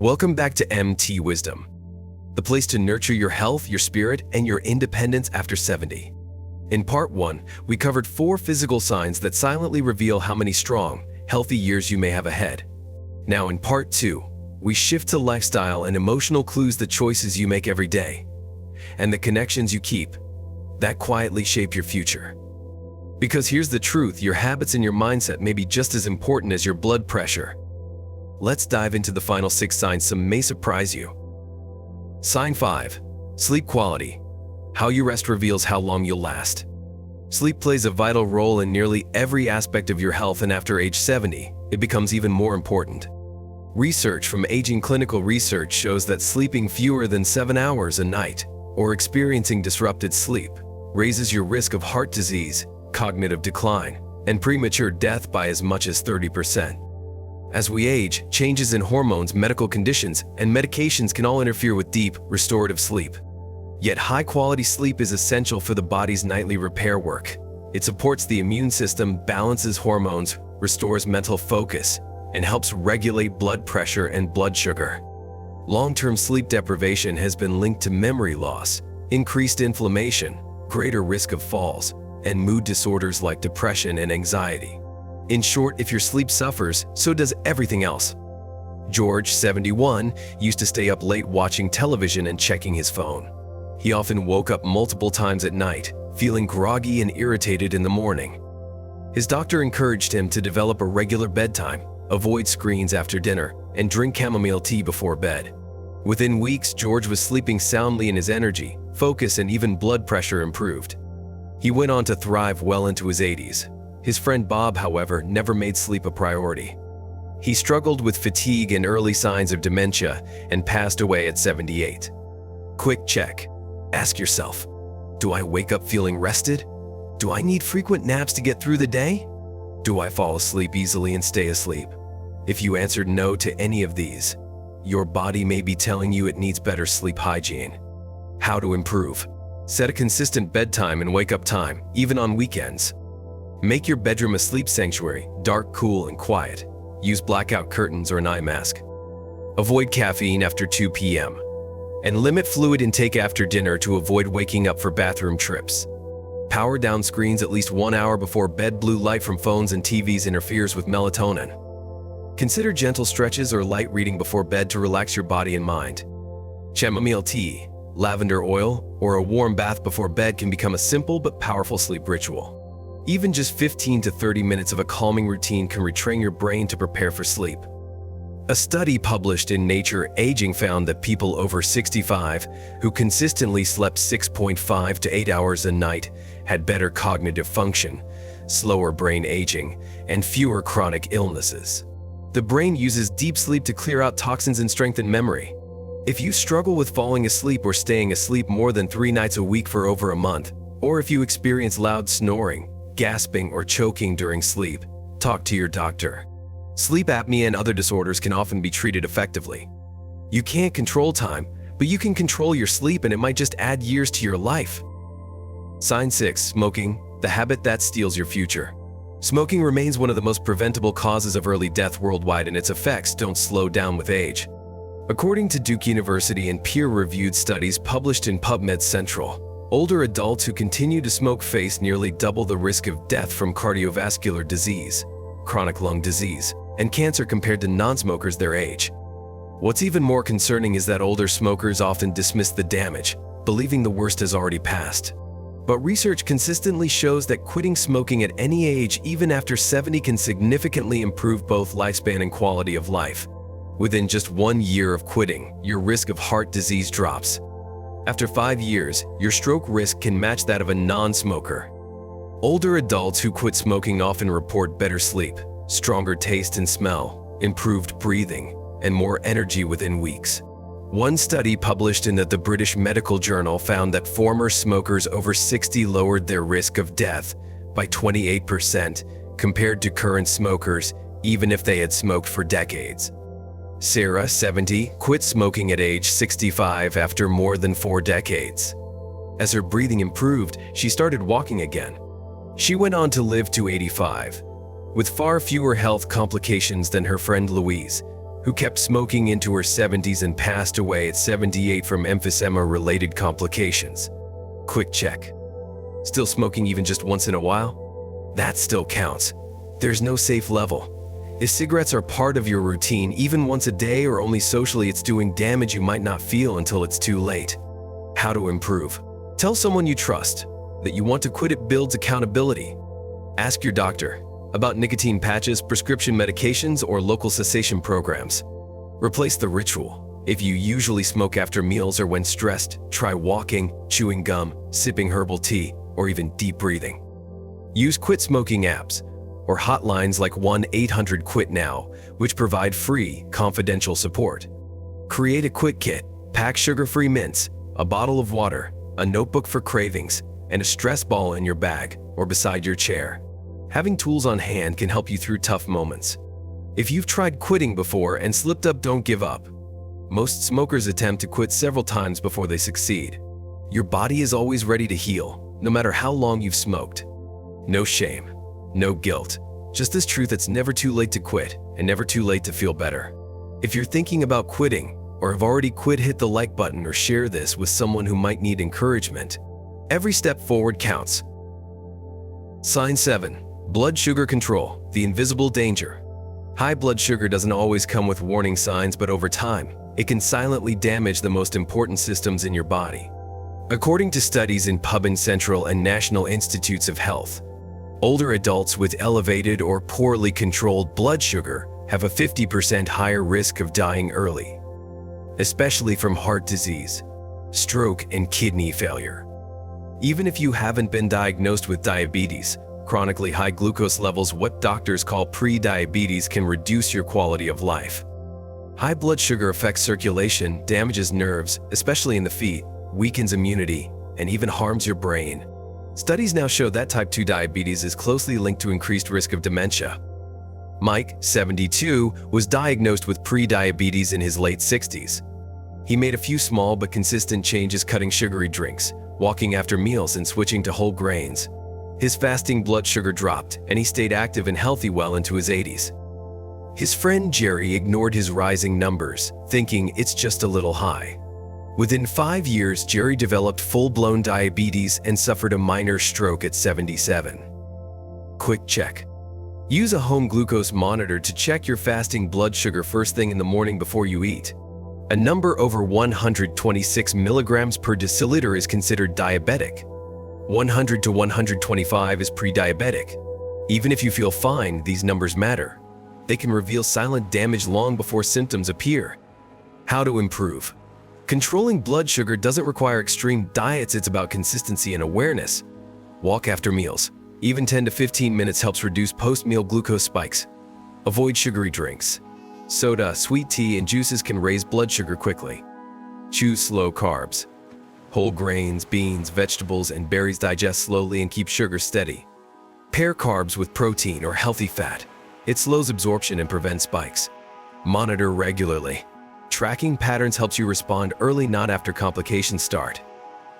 Welcome back to MT Wisdom, the place to nurture your health, your spirit, and your independence after 70. In part 1, we covered 4 physical signs that silently reveal how many strong, healthy years you may have ahead. Now in part 2, we shift to lifestyle and emotional clues, the choices you make every day, and the connections you keep that quietly shape your future. Because here's the truth, your habits and your mindset may be just as important as your blood pressure. Let's dive into the final 6 signs. Some may surprise you. Sign 5. Sleep quality. How you rest reveals how long you'll last. Sleep plays a vital role in nearly every aspect of your health, and after age 70, it becomes even more important. Research from Aging Clinical Research shows that sleeping fewer than 7 hours a night or experiencing disrupted sleep raises your risk of heart disease, cognitive decline, and premature death by as much as 30%. As we age, changes in hormones, medical conditions, and medications can all interfere with deep, restorative sleep. Yet high-quality sleep is essential for the body's nightly repair work. It supports the immune system, balances hormones, restores mental focus, and helps regulate blood pressure and blood sugar. Long-term sleep deprivation has been linked to memory loss, increased inflammation, greater risk of falls, and mood disorders like depression and anxiety. In short, if your sleep suffers, so does everything else. George, 71, used to stay up late watching television and checking his phone. He often woke up multiple times at night, feeling groggy and irritated in the morning. His doctor encouraged him to develop a regular bedtime, avoid screens after dinner, and drink chamomile tea before bed. Within weeks, George was sleeping soundly and his energy, focus, and even blood pressure improved. He went on to thrive well into his 80s. His friend Bob, however, never made sleep a priority. He struggled with fatigue and early signs of dementia and passed away at 78. Quick check. Ask yourself, do I wake up feeling rested? Do I need frequent naps to get through the day? Do I fall asleep easily and stay asleep? If you answered no to any of these, your body may be telling you it needs better sleep hygiene. How to improve? Set a consistent bedtime and wake-up time, even on weekends. Make your bedroom a sleep sanctuary, dark, cool, and quiet. Use blackout curtains or an eye mask. Avoid caffeine after 2 p.m. and limit fluid intake after dinner to avoid waking up for bathroom trips. Power down screens at least 1 hour before bed. Blue light from phones and TVs interferes with melatonin. Consider gentle stretches or light reading before bed to relax your body and mind. Chamomile tea, lavender oil, or a warm bath before bed can become a simple but powerful sleep ritual. Even just 15 to 30 minutes of a calming routine can retrain your brain to prepare for sleep. A study published in Nature Aging found that people over 65 who consistently slept 6.5 to 8 hours a night had better cognitive function, slower brain aging, and fewer chronic illnesses. The brain uses deep sleep to clear out toxins and strengthen memory. If you struggle with falling asleep or staying asleep more than 3 nights a week for over a month, or if you experience loud snoring, gasping, or choking during sleep, talk to your doctor. Sleep apnea and other disorders can often be treated effectively. You can't control time, but you can control your sleep, and it might just add years to your life. Sign 6. Smoking, the habit that steals your future. Smoking remains one of the most preventable causes of early death worldwide, and its effects don't slow down with age. According to Duke University and peer-reviewed studies published in PubMed Central, older adults who continue to smoke face nearly double the risk of death from cardiovascular disease, chronic lung disease, and cancer compared to non-smokers their age. What's even more concerning is that older smokers often dismiss the damage, believing the worst has already passed. But research consistently shows that quitting smoking at any age, even after 70, can significantly improve both lifespan and quality of life. Within just 1 year of quitting, your risk of heart disease drops. After 5 years, your stroke risk can match that of a non-smoker. Older adults who quit smoking often report better sleep, stronger taste and smell, improved breathing, and more energy within weeks. One study published in the British Medical Journal found that former smokers over 60 lowered their risk of death by 28% compared to current smokers, even if they had smoked for decades. Sarah, 70, quit smoking at age 65 after more than 4 decades. As her breathing improved, she started walking again. She went on to live to 85, with far fewer health complications than her friend Louise, who kept smoking into her 70s and passed away at 78 from emphysema-related complications. Quick check. Still smoking even just once in a while? That still counts. There's no safe level. If cigarettes are part of your routine, even once a day or only socially, it's doing damage you might not feel until it's too late. How to improve? Tell someone you trust that you want to quit. It builds accountability. Ask your doctor about nicotine patches, prescription medications, or local cessation programs. Replace the ritual. If you usually smoke after meals or when stressed, try walking, chewing gum, sipping herbal tea, or even deep breathing. Use quit smoking apps or hotlines like 1-800-QUIT-NOW, which provide free, confidential support. Create a quit kit. Pack sugar-free mints, a bottle of water, a notebook for cravings, and a stress ball in your bag or beside your chair. Having tools on hand can help you through tough moments. If you've tried quitting before and slipped up, don't give up. Most smokers attempt to quit several times before they succeed. Your body is always ready to heal, no matter how long you've smoked. No shame, no guilt, just this truth: it's never too late to quit and never too late to feel better. If you're thinking about quitting or have already quit, hit the like button or share this with someone who might need encouragement. Every step forward counts. Sign 7. Blood sugar control, the invisible danger. High blood sugar doesn't always come with warning signs, but over time, it can silently damage the most important systems in your body. According to studies in PubMed Central and National Institutes of Health, older adults with elevated or poorly controlled blood sugar have a 50% higher risk of dying early, especially from heart disease, stroke, and kidney failure. Even if you haven't been diagnosed with diabetes, chronically high glucose levels, what doctors call pre-diabetes, can reduce your quality of life. High blood sugar affects circulation, damages nerves, especially in the feet, weakens immunity, and even harms your brain. Studies now show that type 2 diabetes is closely linked to increased risk of dementia. Mike, 72, was diagnosed with pre-diabetes in his late 60s. He made a few small but consistent changes, cutting sugary drinks, walking after meals, and switching to whole grains. His fasting blood sugar dropped, and he stayed active and healthy well into his 80s. His friend Jerry ignored his rising numbers, thinking it's just a little high. Within 5 years, Jerry developed full-blown diabetes and suffered a minor stroke at 77. Quick check. Use a home glucose monitor to check your fasting blood sugar first thing in the morning before you eat. A number over 126 milligrams per deciliter is considered diabetic. 100 to 125 is pre-diabetic. Even if you feel fine, these numbers matter. They can reveal silent damage long before symptoms appear. How to improve? Controlling blood sugar doesn't require extreme diets, it's about consistency and awareness. Walk after meals. Even 10 to 15 minutes helps reduce post-meal glucose spikes. Avoid sugary drinks. Soda, sweet tea, and juices can raise blood sugar quickly. Choose slow carbs. Whole grains, beans, vegetables, and berries digest slowly and keep sugar steady. Pair carbs with protein or healthy fat. It slows absorption and prevents spikes. Monitor regularly. Tracking patterns helps you respond early, not after complications start.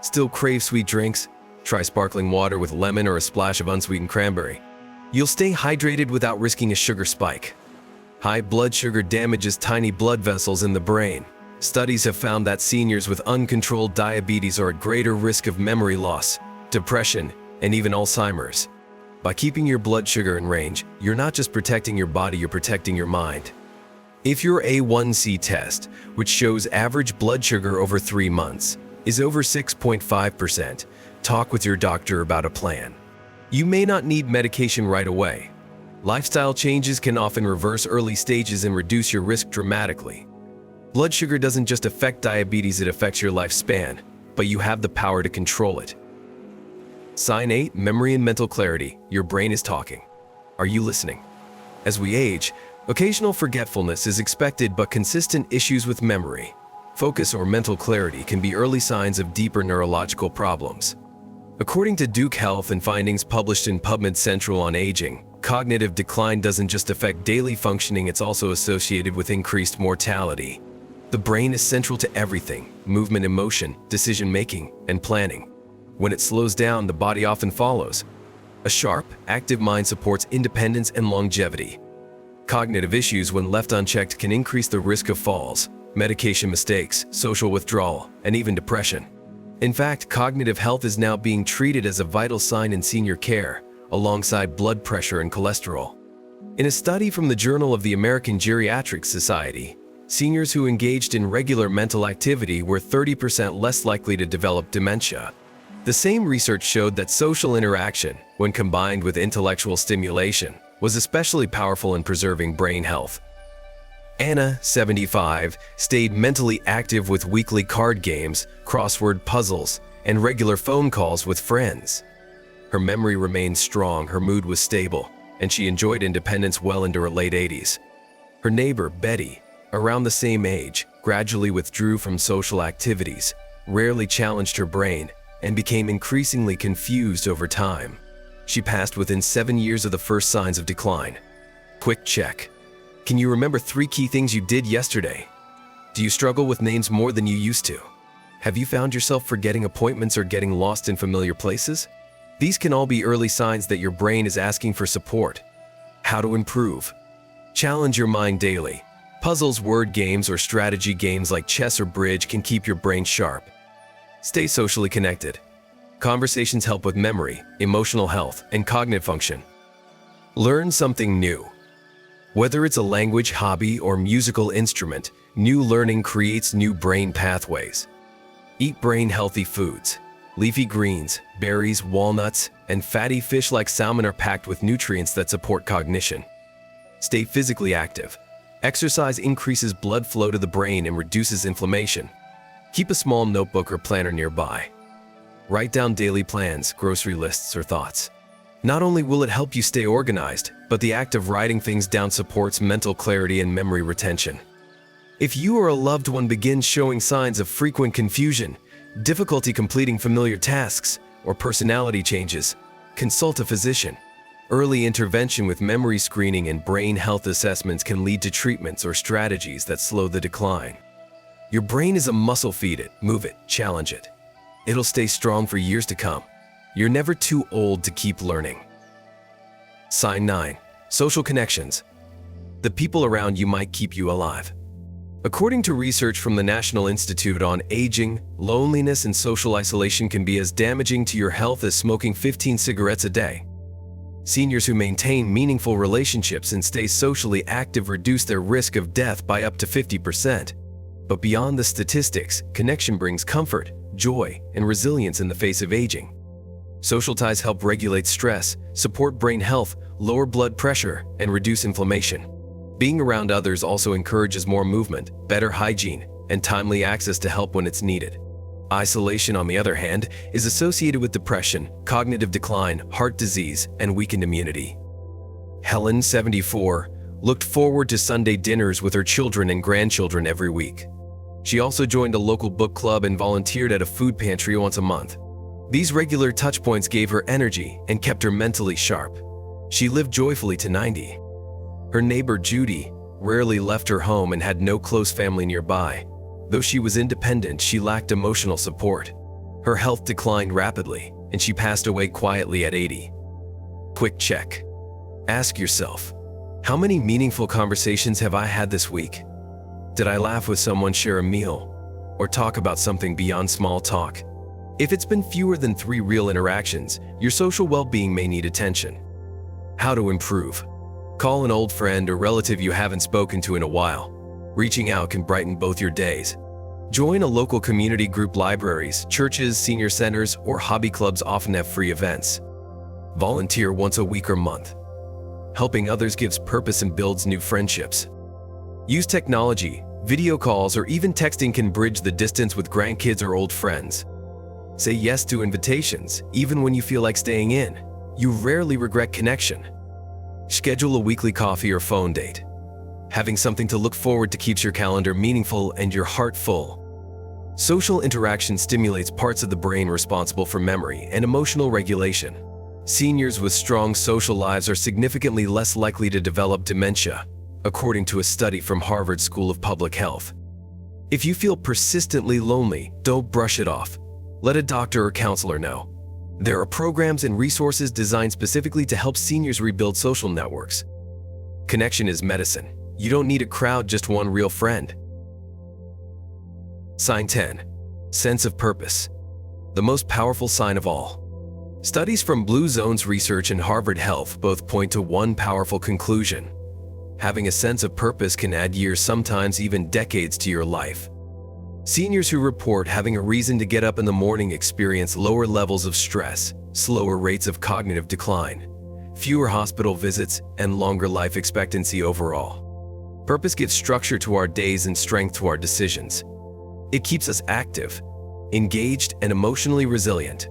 Still crave sweet drinks? Try sparkling water with lemon or a splash of unsweetened cranberry. You'll stay hydrated without risking a sugar spike. High blood sugar damages tiny blood vessels in the brain. Studies have found that seniors with uncontrolled diabetes are at greater risk of memory loss, depression, and even Alzheimer's. By keeping your blood sugar in range, you're not just protecting your body, you're protecting your mind. If your A1C test, which shows average blood sugar over 3 months, is over 6.5%, talk with your doctor about a plan. You may not need medication right away. Lifestyle changes can often reverse early stages and reduce your risk dramatically. Blood sugar doesn't just affect diabetes, it affects your lifespan, but you have the power to control it. Sign 8. Memory and mental clarity. Your brain is talking. Are you listening? As we age, occasional forgetfulness is expected, but consistent issues with memory, focus, or mental clarity can be early signs of deeper neurological problems. According to Duke Health and findings published in PubMed Central on aging, cognitive decline doesn't just affect daily functioning, it's also associated with increased mortality. The brain is central to everything: movement, emotion, decision-making, and planning. When it slows down, the body often follows. A sharp, active mind supports independence and longevity. Cognitive issues, when left unchecked, can increase the risk of falls, medication mistakes, social withdrawal, and even depression. In fact, cognitive health is now being treated as a vital sign in senior care, alongside blood pressure and cholesterol. In a study from the Journal of the American Geriatric Society, seniors who engaged in regular mental activity were 30% less likely to develop dementia. The same research showed that social interaction, when combined with intellectual stimulation, was especially powerful in preserving brain health. Anna, 75, stayed mentally active with weekly card games, crossword puzzles, and regular phone calls with friends. Her memory remained strong, her mood was stable, and she enjoyed independence well into her late 80s. Her neighbor, Betty, around the same age, gradually withdrew from social activities, rarely challenged her brain, and became increasingly confused over time. She passed within 7 years of the first signs of decline. Quick check. Can you remember 3 key things you did yesterday? Do you struggle with names more than you used to? Have you found yourself forgetting appointments or getting lost in familiar places? These can all be early signs that your brain is asking for support. How to improve? Challenge your mind daily. Puzzles, word games, or strategy games like chess or bridge can keep your brain sharp. Stay socially connected. Conversations help with memory, emotional health, and cognitive function. Learn something new. Whether it's a language, hobby, or musical instrument, new learning creates new brain pathways. Eat brain-healthy foods. Leafy greens, berries, walnuts, and fatty fish like salmon are packed with nutrients that support cognition. Stay physically active. Exercise increases blood flow to the brain and reduces inflammation. Keep a small notebook or planner nearby. Write down daily plans, grocery lists, or thoughts. Not only will it help you stay organized, but the act of writing things down supports mental clarity and memory retention. If you or a loved one begins showing signs of frequent confusion, difficulty completing familiar tasks, or personality changes, consult a physician. Early intervention with memory screening and brain health assessments can lead to treatments or strategies that slow the decline. Your brain is a muscle. Feed it, move it, challenge it. It'll stay strong for years to come. You're never too old to keep learning. Sign 9. Social connections. The people around you might keep you alive. According to research from the National Institute on Aging, loneliness and social isolation can be as damaging to your health as smoking 15 cigarettes a day. Seniors who maintain meaningful relationships and stay socially active reduce their risk of death by up to 50%. But beyond the statistics, connection brings comfort, joy, and resilience in the face of aging. Social ties help regulate stress, support brain health, lower blood pressure, and reduce inflammation. Being around others also encourages more movement, better hygiene, and timely access to help when it's needed. Isolation, on the other hand, is associated with depression, cognitive decline, heart disease, and weakened immunity. Helen, 74, looked forward to Sunday dinners with her children and grandchildren every week. She also joined a local book club and volunteered at a food pantry once a month. These regular touchpoints gave her energy and kept her mentally sharp. She lived joyfully to 90. Her neighbor, Judy, rarely left her home and had no close family nearby. Though she was independent, she lacked emotional support. Her health declined rapidly, and she passed away quietly at 80. Quick check. Ask yourself, how many meaningful conversations have I had this week? Did I laugh with someone, share a meal, or talk about something beyond small talk? If it's been fewer than 3 real interactions, your social well-being may need attention. How to improve? Call an old friend or relative you haven't spoken to in a while. Reaching out can brighten both your days. Join a local community group. Libraries, churches, senior centers, or hobby clubs often have free events. Volunteer once a week or month. Helping others gives purpose and builds new friendships. Use technology. Video calls or even texting can bridge the distance with grandkids or old friends. Say yes to invitations, even when you feel like staying in. You rarely regret connection. Schedule a weekly coffee or phone date. Having something to look forward to keeps your calendar meaningful and your heart full. Social interaction stimulates parts of the brain responsible for memory and emotional regulation. Seniors with strong social lives are significantly less likely to develop dementia, according to a study from Harvard School of Public Health. If you feel persistently lonely, don't brush it off. Let a doctor or counselor know. There are programs and resources designed specifically to help seniors rebuild social networks. Connection is medicine. You don't need a crowd, just one real friend. Sign 10. Sense of purpose. The most powerful sign of all. Studies from Blue Zone's research and Harvard Health both point to one powerful conclusion. Having a sense of purpose can add years, sometimes even decades, to your life. Seniors who report having a reason to get up in the morning experience lower levels of stress, slower rates of cognitive decline, fewer hospital visits, and longer life expectancy overall. Purpose gives structure to our days and strength to our decisions. It keeps us active, engaged, and emotionally resilient.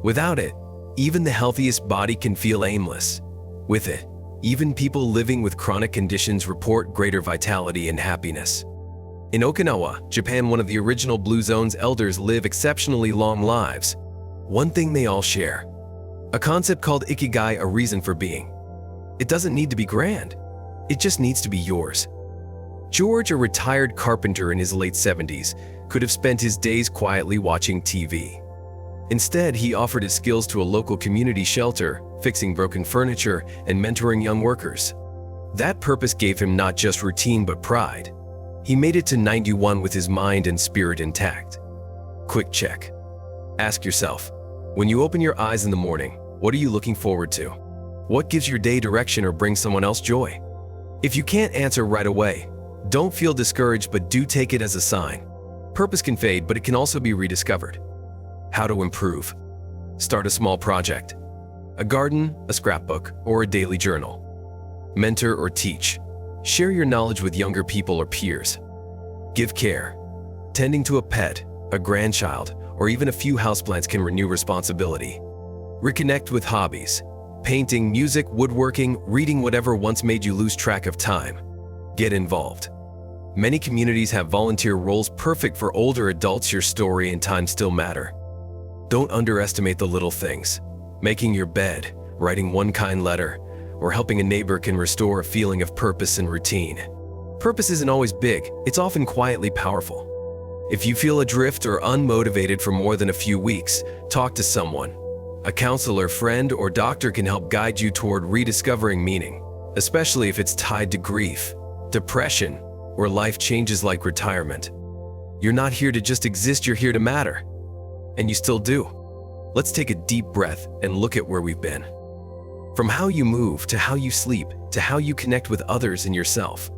Without it, even the healthiest body can feel aimless. With it, even people living with chronic conditions report greater vitality and happiness. In Okinawa, Japan, one of the original Blue Zone's elders live exceptionally long lives. One thing they all share: a concept called ikigai, a reason for being. It doesn't need to be grand. It just needs to be yours. George, a retired carpenter in his late 70s, could have spent his days quietly watching TV. Instead, he offered his skills to a local community shelter, fixing broken furniture and mentoring young workers. That purpose gave him not just routine but pride. He made it to 91 with his mind and spirit intact. Quick check. Ask yourself, when you open your eyes in the morning, what are you looking forward to? What gives your day direction or brings someone else joy? If you can't answer right away, don't feel discouraged, but do take it as a sign. Purpose can fade, but it can also be rediscovered. How to improve. Start a small project. A garden, a scrapbook, or a daily journal. Mentor or teach. Share your knowledge with younger people or peers. Give care. Tending to a pet, a grandchild, or even a few houseplants can renew responsibility. Reconnect with hobbies. Painting, music, woodworking, reading, whatever once made you lose track of time. Get involved. Many communities have volunteer roles perfect for older adults. Your story and time still matter. Don't underestimate the little things. Making your bed, writing one kind letter, or helping a neighbor can restore a feeling of purpose and routine. Purpose isn't always big, it's often quietly powerful. If you feel adrift or unmotivated for more than a few weeks, talk to someone. A counselor, friend, or doctor can help guide you toward rediscovering meaning, especially if it's tied to grief, depression, or life changes like retirement. You're not here to just exist, you're here to matter. And you still do. Let's take a deep breath and look at where we've been. From how you move, to how you sleep, to how you connect with others and yourself.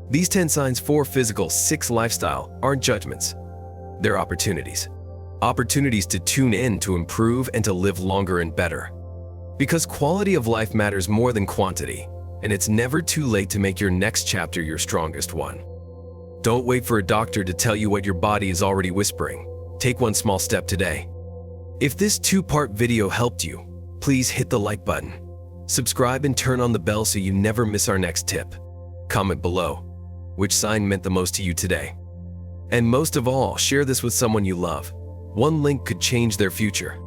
These 10 signs, 4 physical, 6 lifestyle, aren't judgments. They're opportunities. Opportunities to tune in, to improve, and to live longer and better. Because quality of life matters more than quantity, and it's never too late to make your next chapter your strongest one. Don't wait for a doctor to tell you what your body is already whispering. Take one small step today. If this 2-part video helped you, please hit the like button. Subscribe and turn on the bell so you never miss our next tip. Comment below which sign meant the most to you today. And most of all, share this with someone you love. One link could change their future.